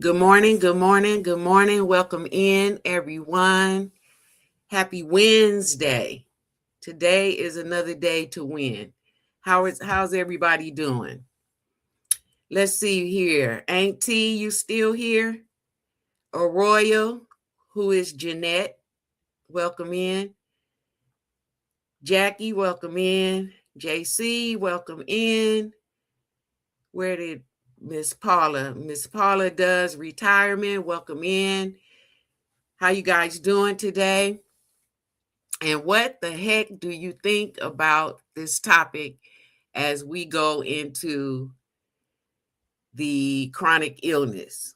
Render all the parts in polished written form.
Good morning, good morning, good morning. Welcome in, everyone. Happy Wednesday. Today is another day to win. How's everybody doing? Let's see here. Ain't T, you still here? Arroyo, who is Jeanette? Welcome in. Jackie, welcome in. JC, welcome in. Where did Miss Paula? Miss Paula does retirement. Welcome in. How you guys doing today? And what the heck do you think about this topic as we go into the chronic illness?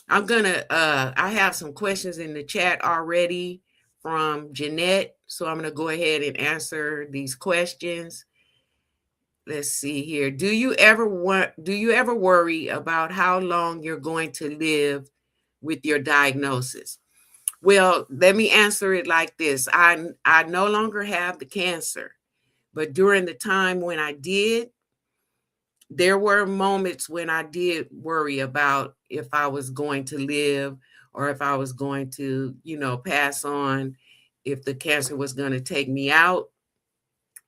I have some questions in the chat already from Jeanette. So I'm going to go ahead and answer these questions. Let's see here. Do you ever worry about how long you're going to live with your diagnosis? Well, let me answer it like this. I no longer have the cancer, but during the time when I did, there were moments when I did worry about if I was going to live or if I was going to, pass on, if the cancer was going to take me out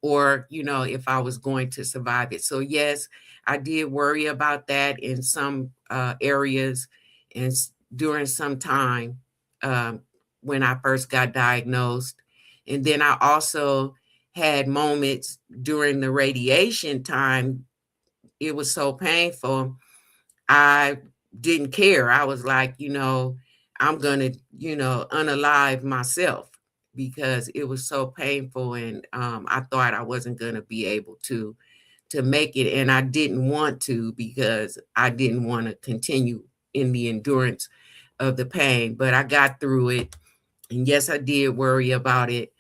or, if I was going to survive it. So yes, I did worry about that in some areas and during some time. When I first got diagnosed. And then I also had moments during the radiation time. It was so painful. I didn't care. I was like, I'm going to, unalive myself because it was so painful. And I thought I wasn't going to be able to make it. And I didn't want to because I didn't want to continue in the endurance of the pain. But I got through it. And yes, I did worry about it.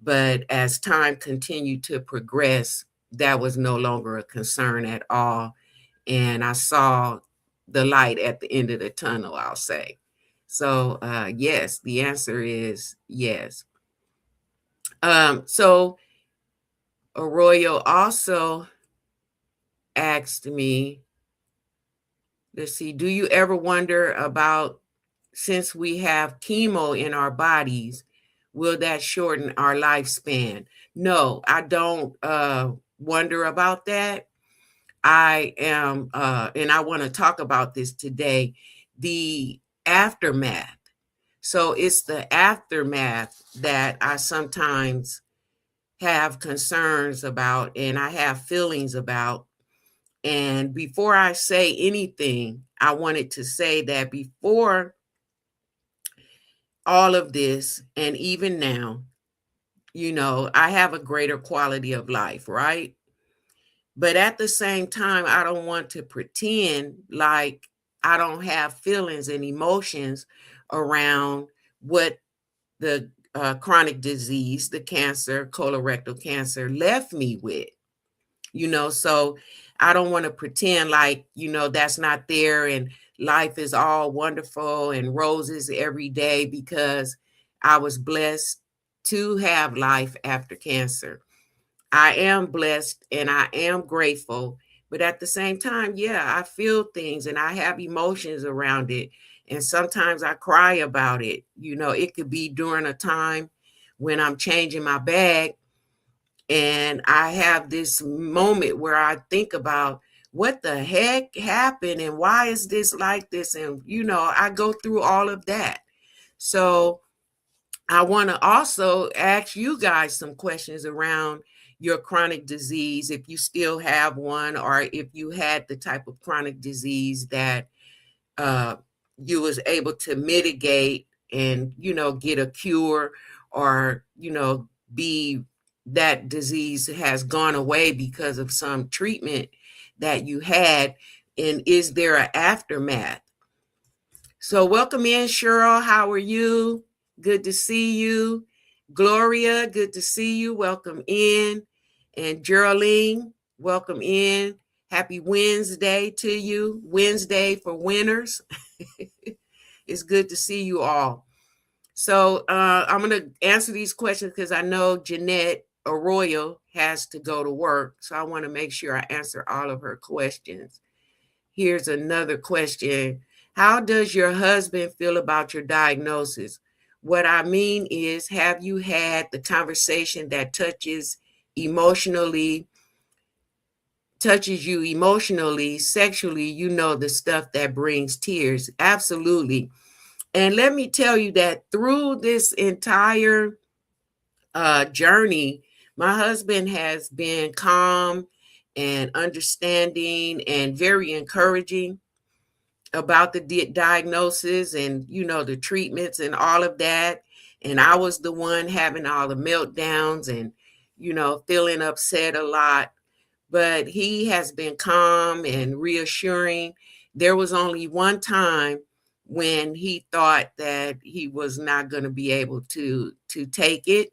But as time continued to progress, that was no longer a concern at all. And I saw the light at the end of the tunnel, I'll say. So, yes, the answer is yes. So, Arroyo also asked me, let's see, do you ever wonder about, since we have chemo in our bodies, will that shorten our lifespan? No, I don't wonder about that. I am, and I want to talk about this today, the aftermath. So it's the aftermath that I sometimes have concerns about and I have feelings about. And before I say anything, I wanted to say that before all of this, and even now, I have a greater quality of life, right? But at the same time, I don't want to pretend like I don't have feelings and emotions around what the chronic disease, the cancer, colorectal cancer, left me with. So I don't want to pretend like, that's not there and life is all wonderful and roses every day because I was blessed to have life after cancer. I am blessed and I am grateful, but at the same time, yeah, I feel things and I have emotions around it. And sometimes I cry about it. It could be during a time when I'm changing my bag and I have this moment where I think about what the heck happened and why is this like this? And, I go through all of that. So I want to also ask you guys some questions around your chronic disease, if you still have one, or if you had the type of chronic disease that uh, you was able to mitigate and, get a cure or, be that disease has gone away because of some treatment that you had. And is there an aftermath? So welcome in, Cheryl. How are you? Good to see you. Gloria, good to see you. Welcome in. And Geraldine, welcome in. Happy Wednesday to you. Wednesday for winners. It's good to see you all. So I'm going to answer these questions because I know Jeanette Arroyo has to go to work. So I want to make sure I answer all of her questions. Here's another question. How does your husband feel about your diagnosis? What I mean is, have you had the conversation that touches you emotionally, sexually, the stuff that brings tears? Absolutely. And let me tell you that through this entire journey, my husband has been calm and understanding and very encouraging about the diagnosis and the treatments and all of that. And I was the one having all the meltdowns and feeling upset a lot, but he has been calm and reassuring. There was only one time when he thought that he was not going to be able to take it,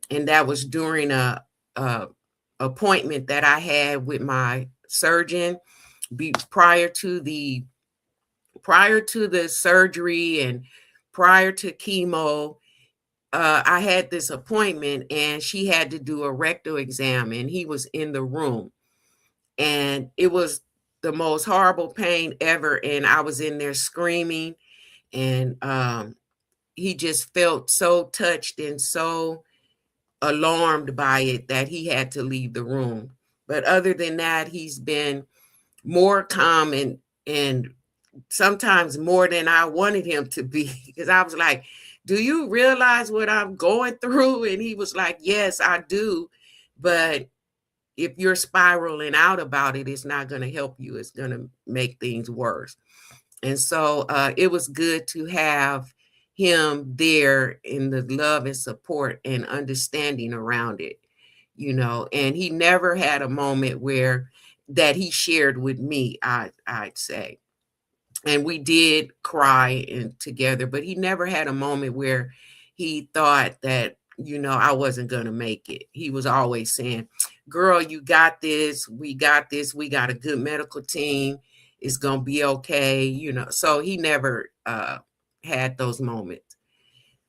and that was during a appointment that I had with my surgeon prior to the surgery and prior to chemo. I had this appointment and she had to do a rectal exam, and he was in the room, and it was the most horrible pain ever. And I was in there screaming, and he just felt so touched and so alarmed by it that he had to leave the room. But other than that, he's been more calm and sometimes more than I wanted him to be, because I was like, do you realize what I'm going through? And he was like, yes, I do. But if you're spiraling out about it, it's not going to help you. It's going to make things worse. And so it was good to have him there in the love and support and understanding around it, and he never had a moment where that he shared with me, I'd say. And we did cry together, but he never had a moment where he thought that I wasn't going to make it. He was always saying, girl, you got this, we got this, we got a good medical team, it's going to be okay, so he never had those moments.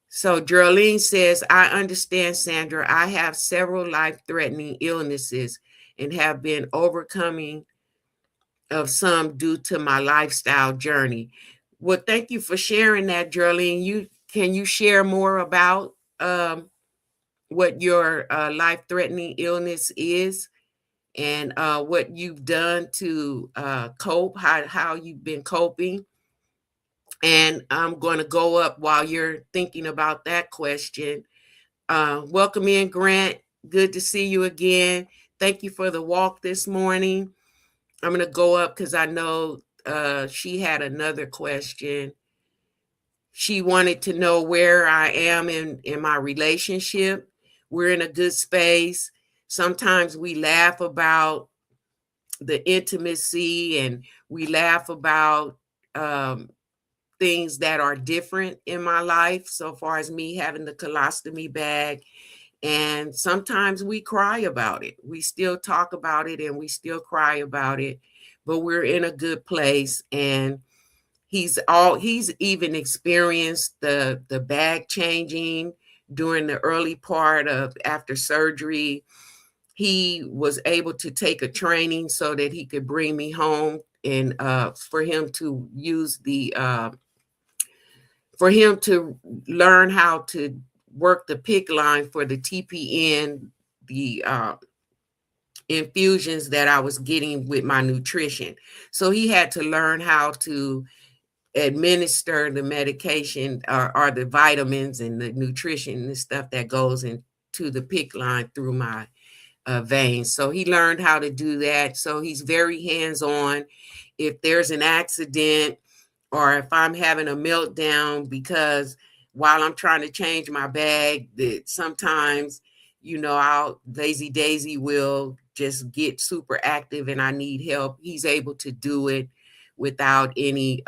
So Geraldine says, I understand, Sandra. I have several life-threatening illnesses and have been overcoming of some due to my lifestyle journey. Well, thank you for sharing that, Geraldine. Can you share more about what your life-threatening illness is, and what you've done to cope, how you've been coping? And I'm going to go up while you're thinking about that question. Welcome in, Grant. Good to see you again. Thank you for the walk this morning. I'm going to go up because I know she had another question. She wanted to know where I am in my relationship. We're in a good space. Sometimes we laugh about the intimacy, and we laugh about things that are different in my life, so far as me having the colostomy bag. And sometimes we cry about it. We still talk about it and we still cry about it, but we're in a good place. And he's even experienced the bag changing during the early part of after surgery. He was able to take a training so that he could bring me home, and for him to use for him to learn how to work the PIC line for the TPN, the infusions that I was getting with my nutrition. So he had to learn how to administer the medication, or the vitamins and the nutrition and the stuff that goes into the PIC line through my veins. So he learned how to do that. So he's very hands-on. If there's an accident, or if I'm having a meltdown because while I'm trying to change my bag, that sometimes, I'll Lazy Daisy will just get super active and I need help. He's able to do it without any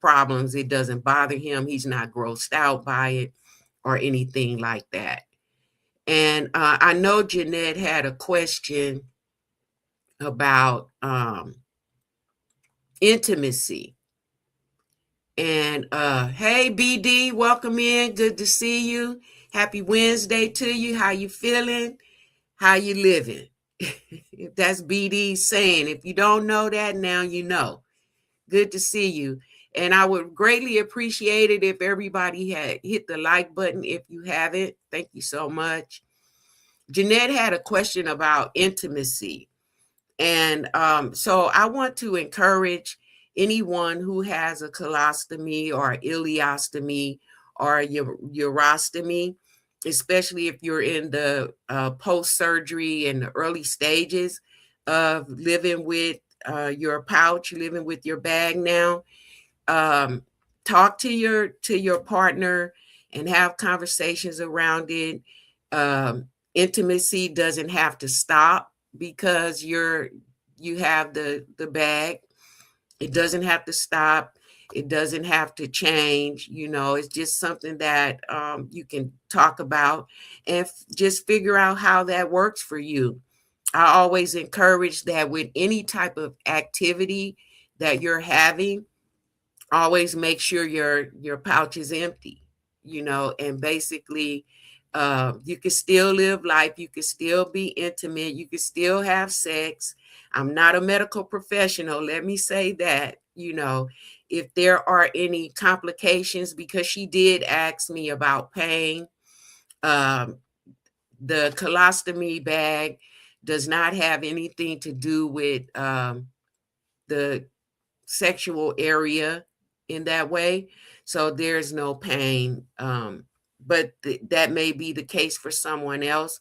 problems. It doesn't bother him. He's not grossed out by it or anything like that. And I know Jeanette had a question about intimacy. And hey, BD, welcome in. Good to see you. Happy Wednesday to you. How you feeling? How you living? That's BD saying. If you don't know that, now you know. Good to see you. And I would greatly appreciate it if everybody had hit the like button if you haven't. Thank you so much. Jeanette had a question about intimacy. And so I want to encourage anyone who has a colostomy or ileostomy or urostomy, especially if you're in the post-surgery and the early stages of living with your pouch, living with your bag now. Talk to your partner and have conversations around it. Intimacy doesn't have to stop because you have the bag. It doesn't have to stop. It doesn't have to change. It's just something that you can talk about and just figure out how that works for you. I always encourage that with any type of activity that you're having, always make sure your pouch is empty, and basically you can still live life, you can still be intimate, you can still have sex. I'm not a medical professional, let me say that. If there are any complications, because she did ask me about pain, um, the colostomy bag does not have anything to do with the sexual area in that way. So there's no pain. But that may be the case for someone else.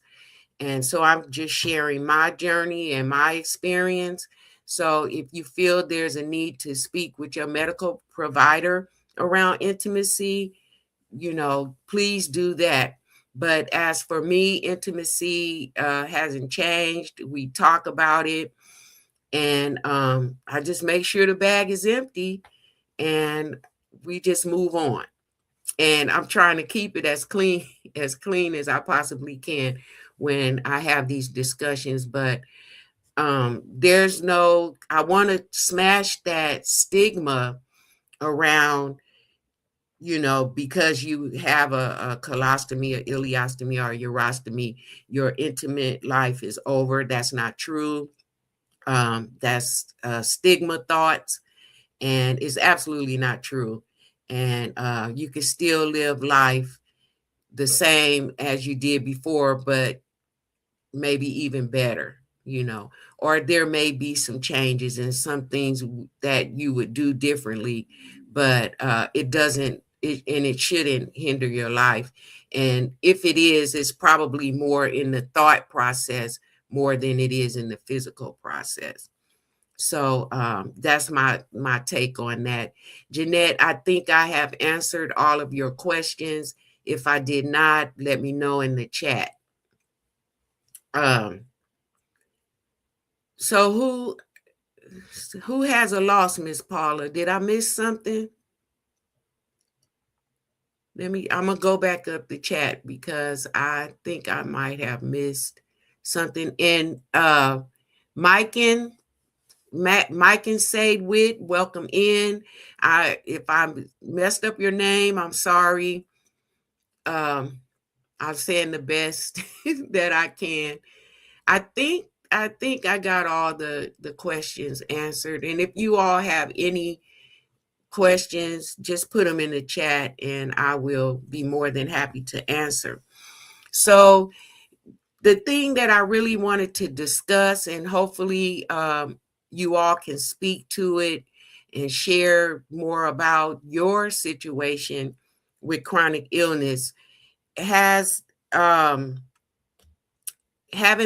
And so I'm just sharing my journey and my experience. So if you feel there's a need to speak with your medical provider around intimacy, please do that. But as for me, intimacy hasn't changed. We talk about it, and I just make sure the bag is empty, and we just move on. And I'm trying to keep it as clean as I possibly can when I have these discussions. But I want to smash that stigma around, because you have a colostomy or ileostomy or urostomy, your intimate life is over. That's not true. That's stigma thoughts, and it's absolutely not true. And you can still live life the same as you did before, but maybe even better, or there may be some changes and some things that you would do differently, but it shouldn't hinder your life. And if it is, it's probably more in the thought process more than it is in the physical process. So that's my take on that. Jeanette, I think I have answered all of your questions. If I did not, let me know in the chat. So who has a loss, Miss Paula? Did I miss something? I'm gonna go back up the chat because I think I might have missed something. And Mike and Sade Witt, welcome in. If I messed up your name, I'm sorry. I'm saying the best that I can. I think I got all the questions answered. And if you all have any questions, just put them in the chat and I will be more than happy to answer. So the thing that I really wanted to discuss, and hopefully you all can speak to it and share more about your situation with chronic illness, has having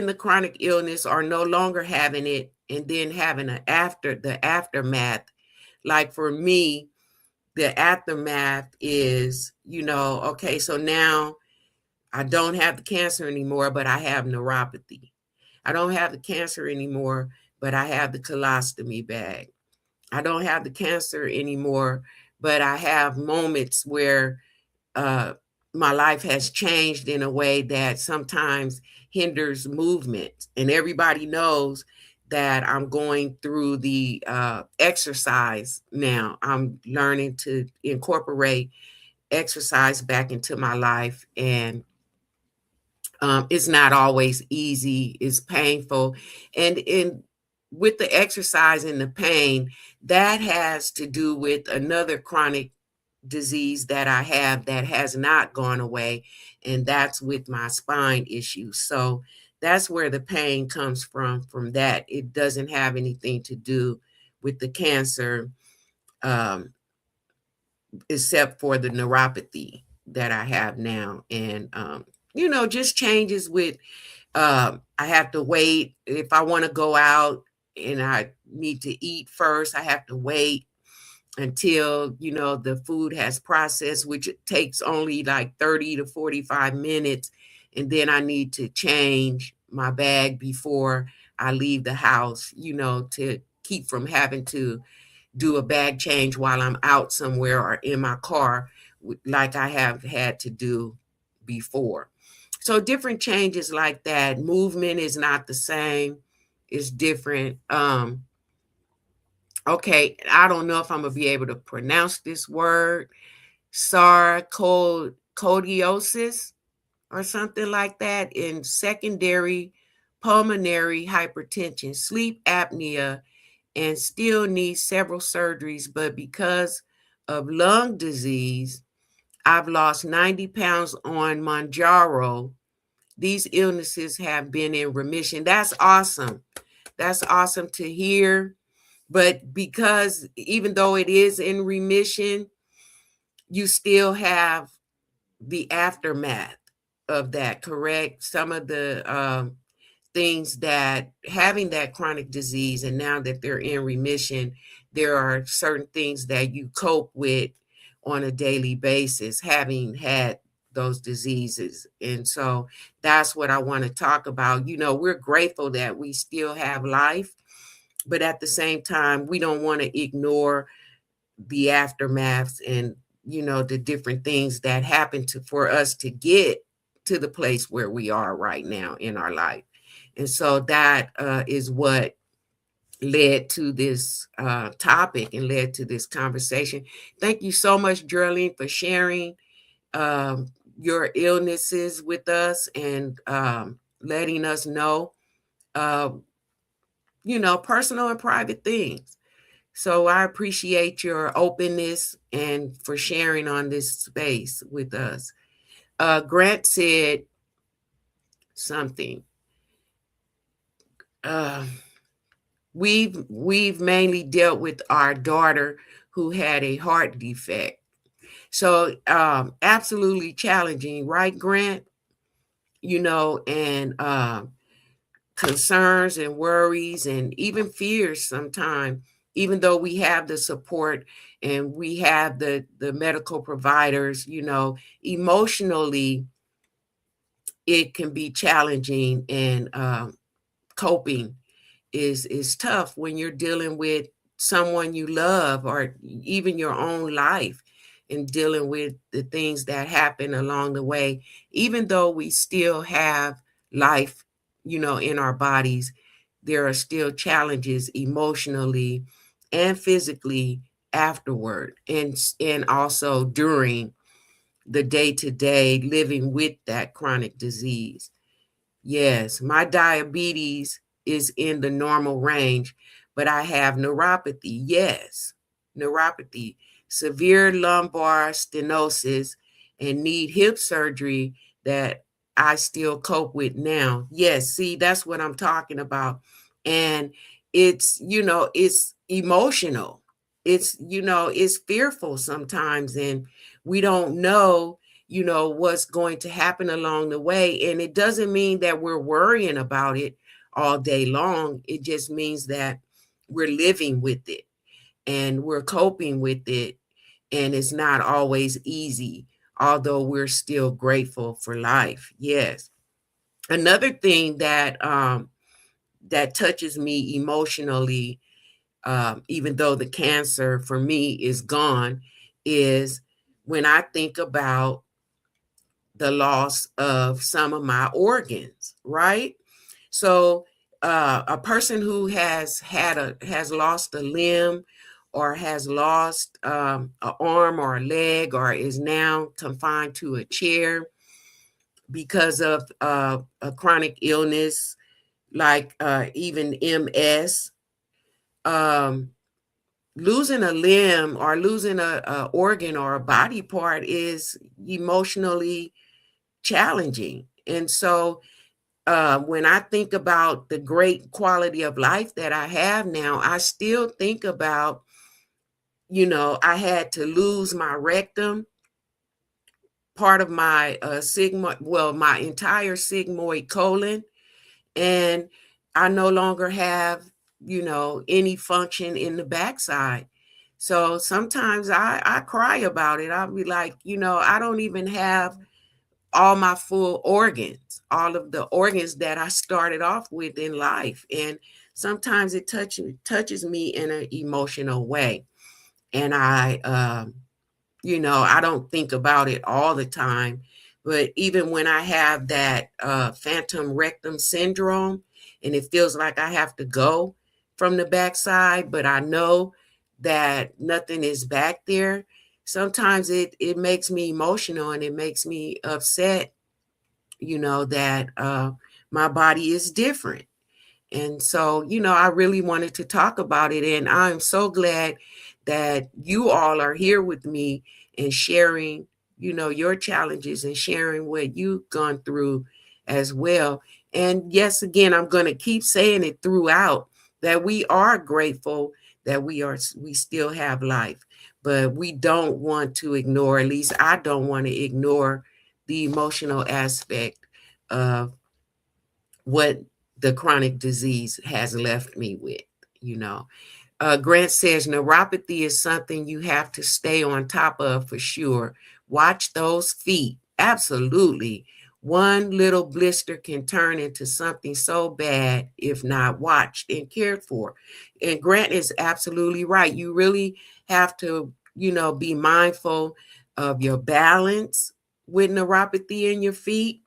the chronic illness or no longer having it, and then having the aftermath. Like for me, the aftermath is, okay, so now I don't have the cancer anymore, but I have neuropathy. I don't have the cancer anymore, but I have the colostomy bag. I don't have the cancer anymore, but I have moments where my life has changed in a way that sometimes hinders movement. And everybody knows that I'm going through the exercise now. I'm learning to incorporate exercise back into my life. And it's not always easy. It's painful. And with the exercise and the pain, that has to do with another chronic disease that I have that has not gone away, and that's with my spine issues. So that's where the pain comes from that. It doesn't have anything to do with the cancer, um, except for the neuropathy that I have now. And, just changes with, I have to wait. If I want to go out and I need to eat first, I have to wait until, the food has processed, which it takes only like 30 to 45 minutes. And then I need to change my bag before I leave the house, to keep from having to do a bag change while I'm out somewhere or in my car, like I have had to do before. So different changes like that. Movement is not the same. It's different. Okay, I don't know if I'm gonna be able to pronounce this word, sarcoidosis or something like that, in secondary pulmonary hypertension, sleep apnea, and still needs several surgeries. But because of lung disease, I've lost 90 pounds on Manjaro. These illnesses have been in remission. That's awesome. That's awesome to hear. But because even though it is in remission, you still have the aftermath of that, correct? Some of the things that having that chronic disease, and now that they're in remission, there are certain things that you cope with on a daily basis, having had those diseases. And so that's what I want to talk about. We're grateful that we still have life, but at the same time, we don't want to ignore the aftermaths and, the different things that happen for us to get to the place where we are right now in our life. And so that is what led to this topic and led to this conversation. Thank you so much, Geraldine, for sharing your illnesses with us and letting us know, uh, personal and private things. So I appreciate your openness and for sharing on this space with us. Grant said something. Uh, we've mainly dealt with our daughter who had a heart defect. So absolutely challenging, right, Grant? And concerns and worries and even fears sometimes, even though we have the support and we have the medical providers, emotionally it can be challenging, and coping is tough when you're dealing with someone you love or even your own life, and dealing with the things that happen along the way. Even though we still have life, in our bodies, there are still challenges emotionally and physically afterward, and also during the day-to-day living with that chronic disease. Yes, my diabetes is in the normal range, but I have neuropathy. Yes, neuropathy, severe lumbar stenosis, and need hip surgery that I still cope with now. Yes, see, that's what I'm talking about. And it's emotional. It's fearful sometimes, and we don't know what's going to happen along the way. And it doesn't mean that we're worrying about it all day long. It just means that we're living with it and we're coping with it. And it's not always easy, although we're still grateful for life. Yes. Another thing that touches me emotionally, even though the cancer for me is gone, is when I think about the loss of some of my organs, right? So a person who has lost a limb or has lost an arm or a leg or is now confined to a chair because of a chronic illness like even MS. um, losing a limb or losing a organ or a body part is emotionally challenging. And so when I think about the great quality of life that I have now, I still think about, I had to lose my rectum, part of my my entire sigmoid colon, and I no longer have, any function in the backside. So sometimes I cry about it. I'll be like, I don't even have all my full organs, all of the organs that I started off with in life. And sometimes it touches me in an emotional way. And I don't think about it all the time, but even when I have that phantom rectum syndrome, and it feels like I have to go from the backside, but I know that nothing is back there. Sometimes it makes me emotional and it makes me upset, that my body is different. And so, I really wanted to talk about it. And I'm so glad that you all are here with me and sharing, your challenges and sharing what you've gone through as well. And yes, again, I'm going to keep saying it throughout that we are grateful that we still have life, but we don't want to ignore, at least I don't want to ignore the emotional aspect of what the chronic disease has left me with, you know. Grant says neuropathy is something you have to stay on top of for sure. Watch those feet. Absolutely. One little blister can turn into something so bad if not watched and cared for. And Grant is absolutely right. You really have to, be mindful of your balance with neuropathy in your feet.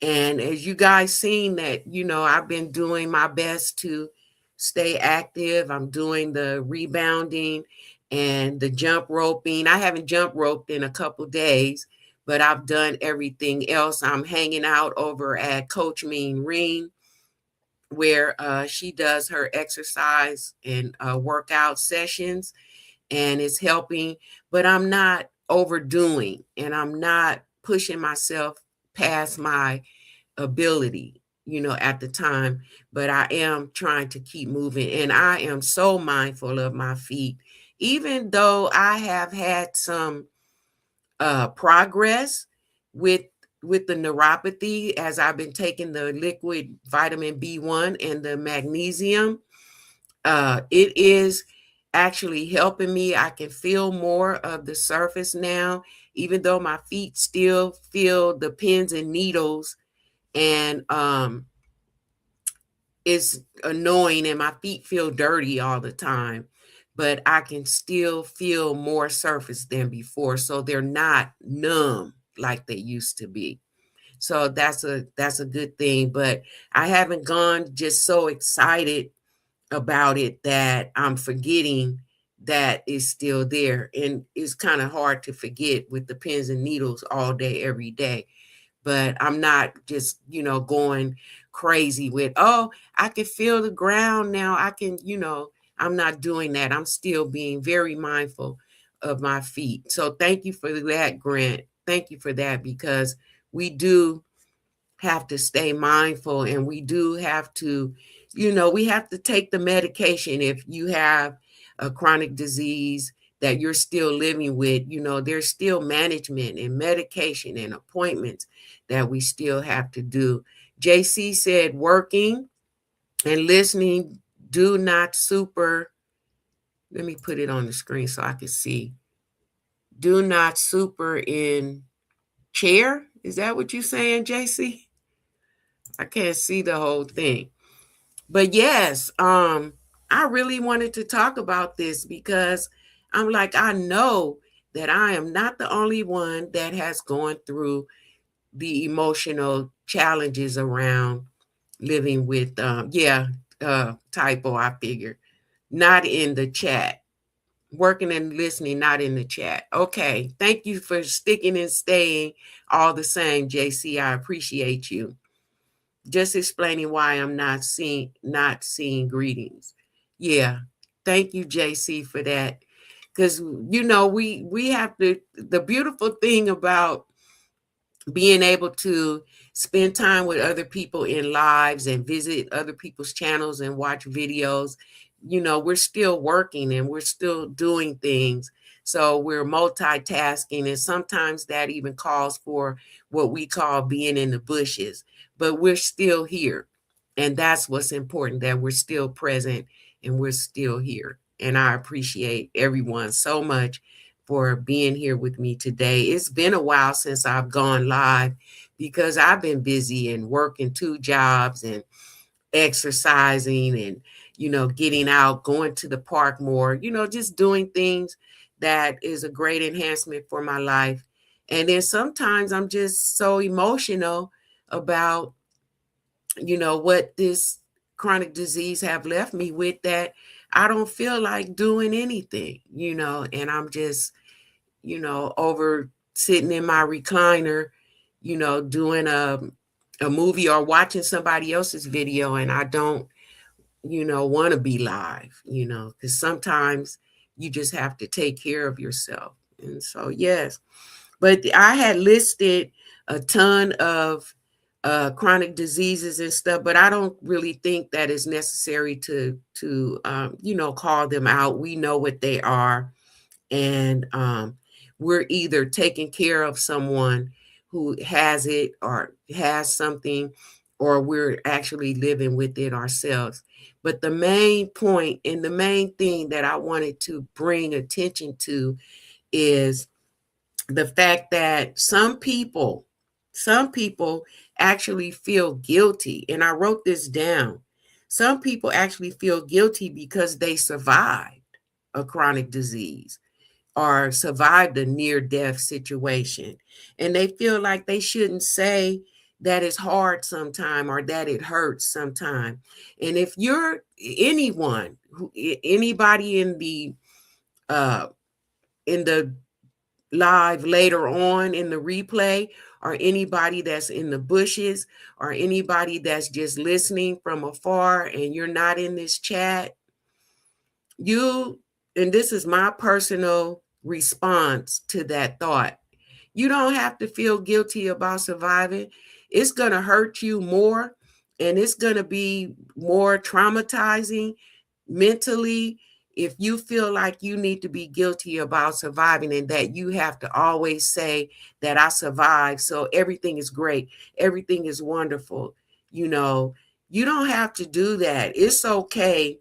And as you guys seen that, I've been doing my best to stay active. I'm doing the rebounding and the jump roping. I haven't jump roped in a couple days, but I've done everything else. I'm hanging out over at Coach Mean Ring, where she does her exercise and workout sessions, and it's helping, but I'm not overdoing and I'm not pushing myself past my ability, at the time, but I am trying to keep moving. And I am so mindful of my feet, even though I have had some progress with the neuropathy as I've been taking the liquid vitamin B1 and the magnesium. It is actually helping me. I can feel more of the surface now, even though my feet still feel the pins and needles, and it's annoying and my feet feel dirty all the time, but I can still feel more surface than before, so they're not numb like they used to be. So that's a good thing, but I haven't gone just so excited about it that I'm forgetting that it's still there, and it's kind of hard to forget with the pins and needles all day every day. But I'm not just, going crazy with, oh, I can feel the ground now. I can, I'm not doing that. I'm still being very mindful of my feet. So thank you for that, Grant. Thank you for that, because we do have to stay mindful, and we do have to, we have to take the medication if you have a chronic disease that you're still living with. There's still management and medication and appointments that we still have to do. JC said working and listening, do not super, let me put it on the screen so I can see. Do not super in chair. Is that what you're saying, JC? I can't see the whole thing. But yes, I really wanted to talk about this because I'm like, I know that I am not the only one that has gone through the emotional challenges around living with, typo, I figure. Not in the chat. Working and listening, not in the chat. Okay. Thank you for sticking and staying all the same, JC. I appreciate you. Just explaining why I'm not seeing greetings. Yeah. Thank you, JC, for that. Because we have to. The beautiful thing about being able to spend time with other people in lives and visit other people's channels and watch videos, we're still working and we're still doing things. So we're multitasking, and sometimes that even calls for what we call being in the bushes, but we're still here. And that's what's important, that we're still present and we're still here. And I appreciate everyone so much for being here with me today. It's been a while since I've gone live because I've been busy and working 2 jobs and exercising and, getting out, going to the park more, just doing things that is a great enhancement for my life. And then sometimes I'm just so emotional about, what this chronic disease have left me with, that I don't feel like doing anything, and I'm just over sitting in my recliner, doing a movie or watching somebody else's video, and I don't, want to be live, because sometimes you just have to take care of yourself. And so, yes, but I had listed a ton of chronic diseases and stuff, but I don't really think that is necessary to call them out. We know what they are, and we're either taking care of someone who has it or has something, or we're actually living with it ourselves. But the main point and the main thing that I wanted to bring attention to is the fact that some people actually feel guilty. And I wrote this down. Some people actually feel guilty because they survived a chronic disease or survived a near-death situation. And they feel like they shouldn't say that it's hard sometime or that it hurts sometime. And if you're anybody uh in the live later on in the replay, or anybody that's in the bushes, or anybody that's just listening from afar and you're not in this chat, you, and this is my personal response to that thought, you don't have to feel guilty about surviving. It's going to hurt you more, and it's going to be more traumatizing mentally if you feel like you need to be guilty about surviving, and that you have to always say that I survived, so everything is great, everything is wonderful. You don't have to do that. It's okay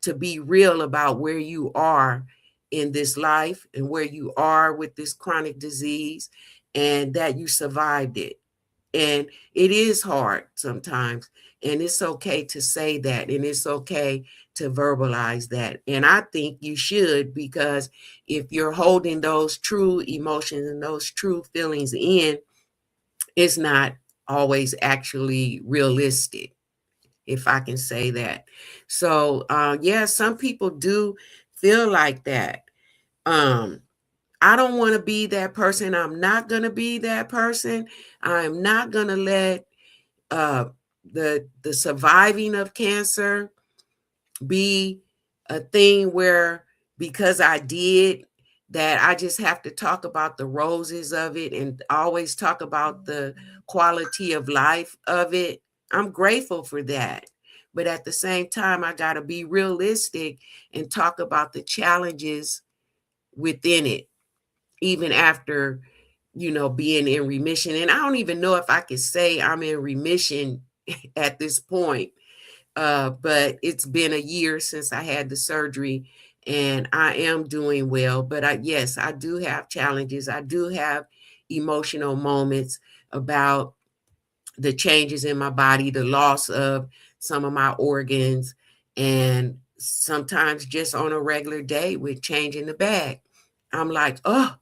to be real about where you are in this life and where you are with this chronic disease, and that you survived it. And it is hard sometimes. And it's okay to say that. And it's okay to verbalize that. And I think you should, because if you're holding those true emotions and those true feelings in, it's not always actually realistic, if I can say that. So, yeah, some people do feel like that. Um, I don't want to be that person. I'm not going to be that person. I'm not going to let uh, the surviving of cancer be a thing where, because I did that, I just have to talk about the roses of it and always talk about the quality of life of it. I'm grateful for that. But at the same time, I got to be realistic and talk about the challenges within it, even after, being in remission. And I don't even know if I could say I'm in remission at this point, but it's been a year since I had the surgery, and I am doing well. But yes, I do have challenges. I do have emotional moments about the changes in my body, the loss of some of my organs, and sometimes just on a regular day with changing the bag, I'm like, oh,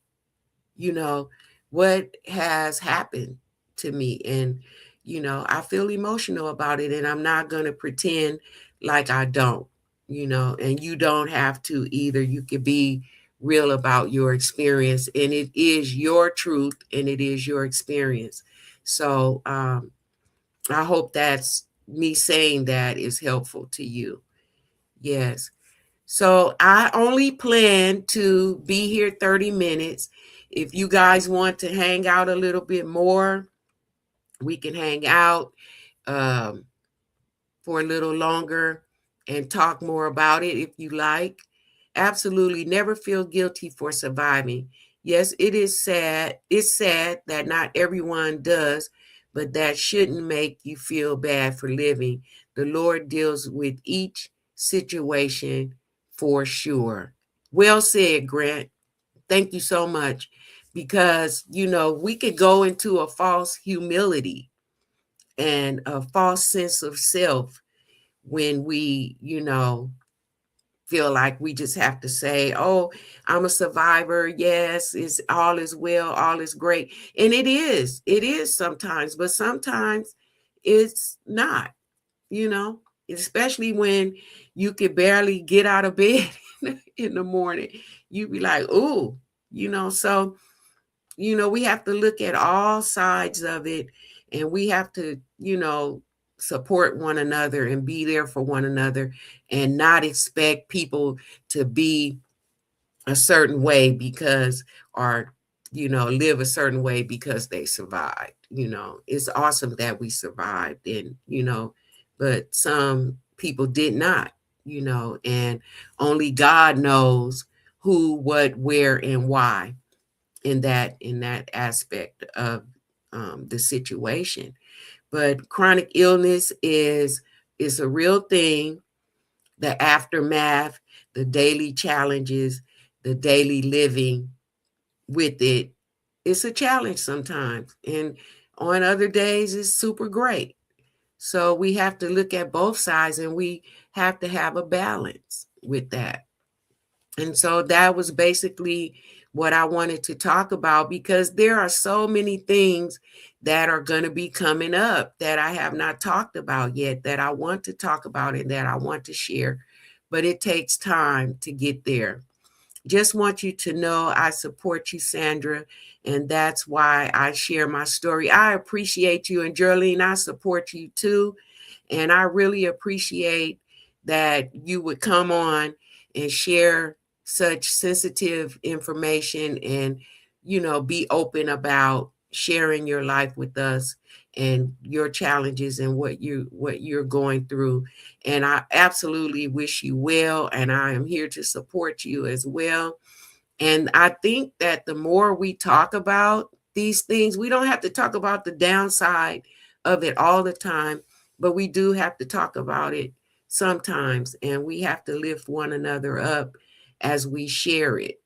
you know, what has happened to me? And, I feel emotional about it, and I'm not going to pretend like I don't, and you don't have to either. You could be real about your experience, and it is your truth and it is your experience. So, I hope that's me saying that is helpful to you. Yes. So I only plan to be here 30 minutes. If you guys want to hang out a little bit more, we can hang out um, for a little longer and talk more about it if you like. Absolutely never feel guilty for surviving. Yes, it is sad. It's sad that not everyone does, but that shouldn't make you feel bad for living. The Lord deals with each situation for sure. Well said, Grant. Thank you so much. Because, we could go into a false humility and a false sense of self when we, feel like we just have to say, "Oh, I'm a survivor. Yes, it's all is well, all is great." And it is. It is sometimes, but sometimes it's not, you know, especially when you could barely get out of bed in the morning. You be like, "Ooh," so we have to look at all sides of it, and we have to, support one another and be there for one another, and not expect people to be a certain way because, or, live a certain way because they survived. It's awesome that we survived, and, but some people did not, and only God knows who, what, where, and why in that aspect of the situation. But chronic illness is a real thing. The aftermath, the daily challenges, the daily living with it, it's a challenge sometimes, and on other days it's super great. So we have to look at both sides, and we have to have a balance with that. And so that was basically what I wanted to talk about, because there are so many things that are going to be coming up that I have not talked about yet, that I want to talk about and that I want to share. But it takes time to get there. Just want you to know I support you, Sandra, and that's why I share my story. I appreciate you, and Geraldine, I support you too. And I really appreciate that you would come on and share such sensitive information, and, be open about sharing your life with us and your challenges and what you're going through. And I absolutely wish you well, and I am here to support you as well. And I think that the more we talk about these things, we don't have to talk about the downside of it all the time, but we do have to talk about it sometimes. And we have to lift one another up as we share it,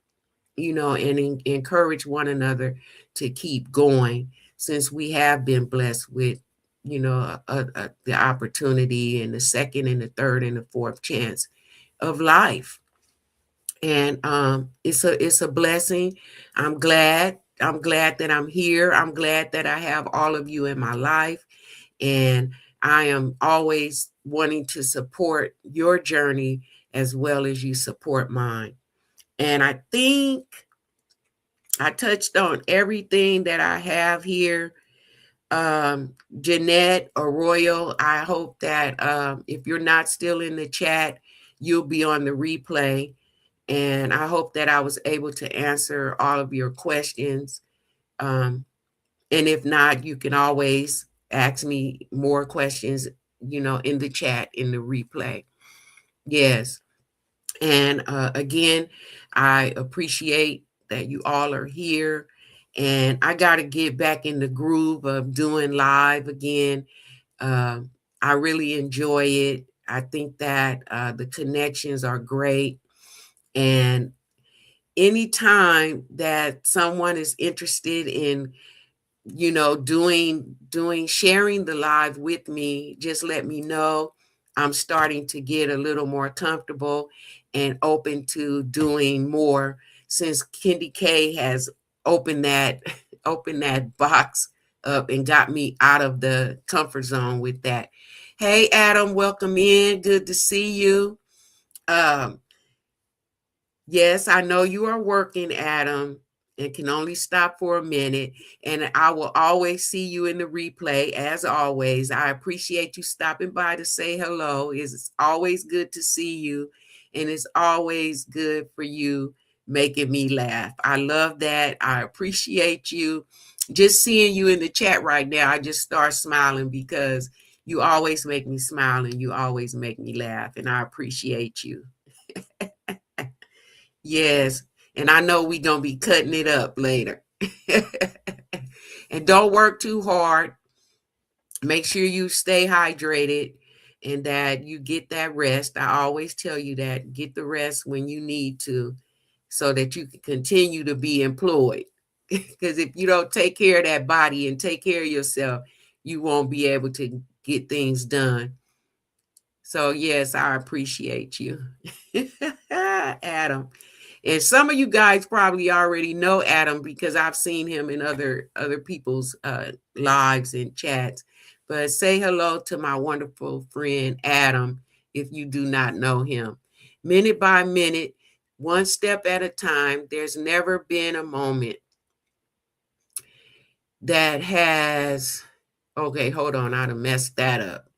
and encourage one another to keep going, since we have been blessed with, the opportunity and the second and the third and the fourth chance of life. And it's a blessing. I'm glad that I'm here. I'm glad that I have all of you in my life, and I am always wanting to support your journey as well as you support mine. And I think I touched on everything that I have here. Jeanette Arroyo, I hope that if you're not still in the chat, you'll be on the replay. And I hope that I was able to answer all of your questions. And if not, you can always ask me more questions, in the chat, in the replay. Yes. And again, I appreciate that you all are here. And I got to get back in the groove of doing live again. Uh, I really enjoy it. I think that the connections are great. And anytime that someone is interested in, doing sharing the live with me, just let me know. I'm starting to get a little more comfortable and open to doing more, since Kendi K has opened that opened that box up and got me out of the comfort zone with that. Hey Adam, welcome in. Good to see you. Um, Yes, I know you are working, Adam, and can only stop for a minute. And I will always see you in the replay, as always. I appreciate you stopping by to say hello. It's always good to see you. and it's always good for you making me laugh. I love that. I appreciate you. Just seeing you in the chat right now, I just start smiling because you always make me smile and you always make me laugh, and I appreciate you. Yes, and I know we're going to be cutting it up later. And don't work too hard. Make sure you stay hydrated and that you get that rest. I always tell you that. Get the rest when you need to so that you can continue to be employed. Because if you don't take care of that body and take care of yourself, you won't be able to get things done. So, yes, I appreciate you. Adam. And some of you guys probably already know Adam because I've seen him in other people's lives and chats. But say hello to my wonderful friend Adam if you do not know him. Minute by minute, one step at a time, there's never been a moment that has, okay, hold on, I'd have messed that up,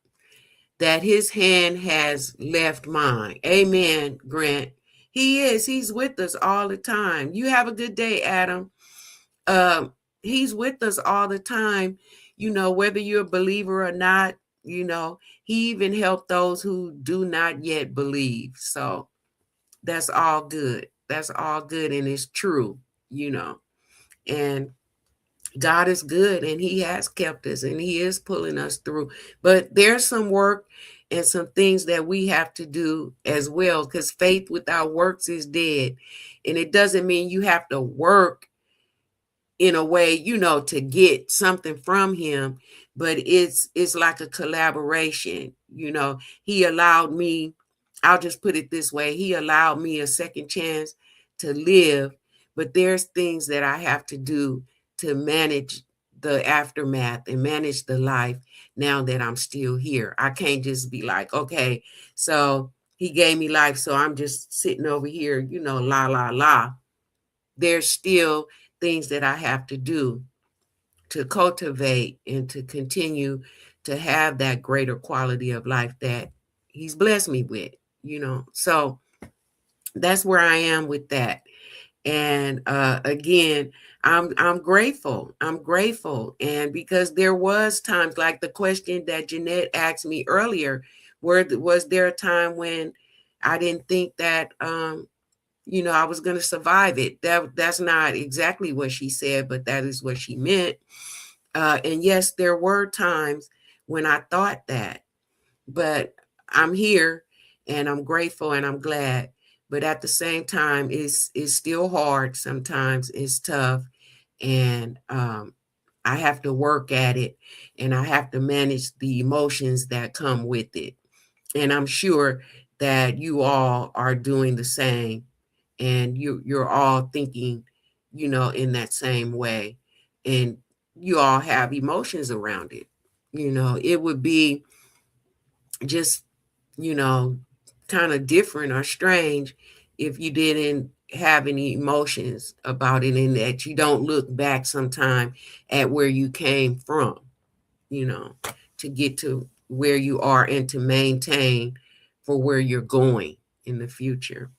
that his hand has left mine. Amen, Grant. He's with us all the time. You have a good day, Adam. He's with us all the time, whether you're a believer or not. He even helped those who do not yet believe. So that's all good. That's all good, and it's true. And God is good, and he has kept us, and he is pulling us through. But there's some work and some things that we have to do as well, because faith without works is dead. And it doesn't mean you have to work in a way, to get something from him, but it's like a collaboration. He allowed me, I'll just put it this way, he allowed me a second chance to live, but there's things that I have to do to manage the aftermath and manage the life now that I'm still here. I can't just be like, okay, so he gave me life, so I'm just sitting over here, la, la, la. There's still things that I have to do to cultivate and to continue to have that greater quality of life that he's blessed me with, So that's where I am with that. And again, I'm grateful. I'm grateful. And because there was times like the question that Jeanette asked me earlier, was there a time when I didn't think that I was going to survive it? That's not exactly what she said, but that is what she meant. And yes, there were times when I thought that, but I'm here and I'm grateful and I'm glad. But at the same time, it's still hard. Sometimes it's tough, and I have to work at it, and I have to manage the emotions that come with it. And I'm sure that you all are doing the same, and you're all thinking, in that same way, and you all have emotions around it. It would be just, kind of different or strange if you didn't have any emotions about it and that you don't look back sometime at where you came from, to get to where you are and to maintain for where you're going in the future.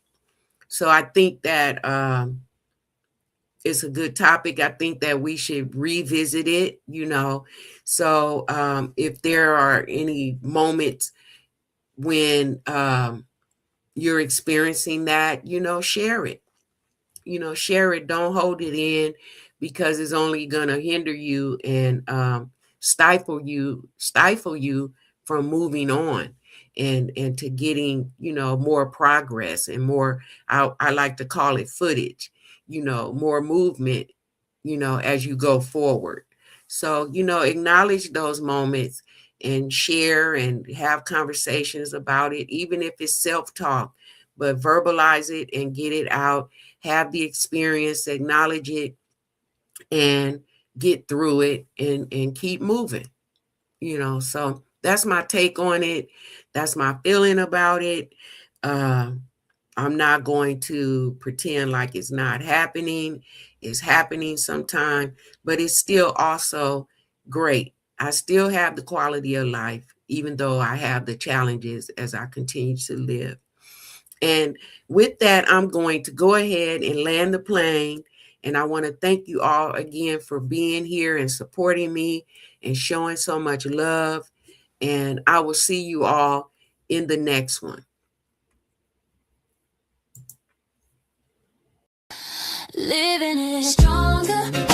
So I think that it's a good topic. I think that we should revisit it, So if there are any moments when you're experiencing that, share it. Share it. Don't hold it in, because it's only going to hinder you and stifle you from moving on and to getting, more progress and more, I like to call it footage, more movement, as you go forward. So, acknowledge those moments and share and have conversations about it, even if it's self-talk, but verbalize it and get it out, have the experience, acknowledge it, and get through it and keep moving, So that's my take on it. That's my feeling about it. I'm not going to pretend like it's not happening. It's happening sometime, but it's still also great. I still have the quality of life, even though I have the challenges as I continue to live. And with that, I'm going to go ahead and land the plane. And I want to thank you all again for being here and supporting me and showing so much love. And I will see you all in the next one. Living it stronger.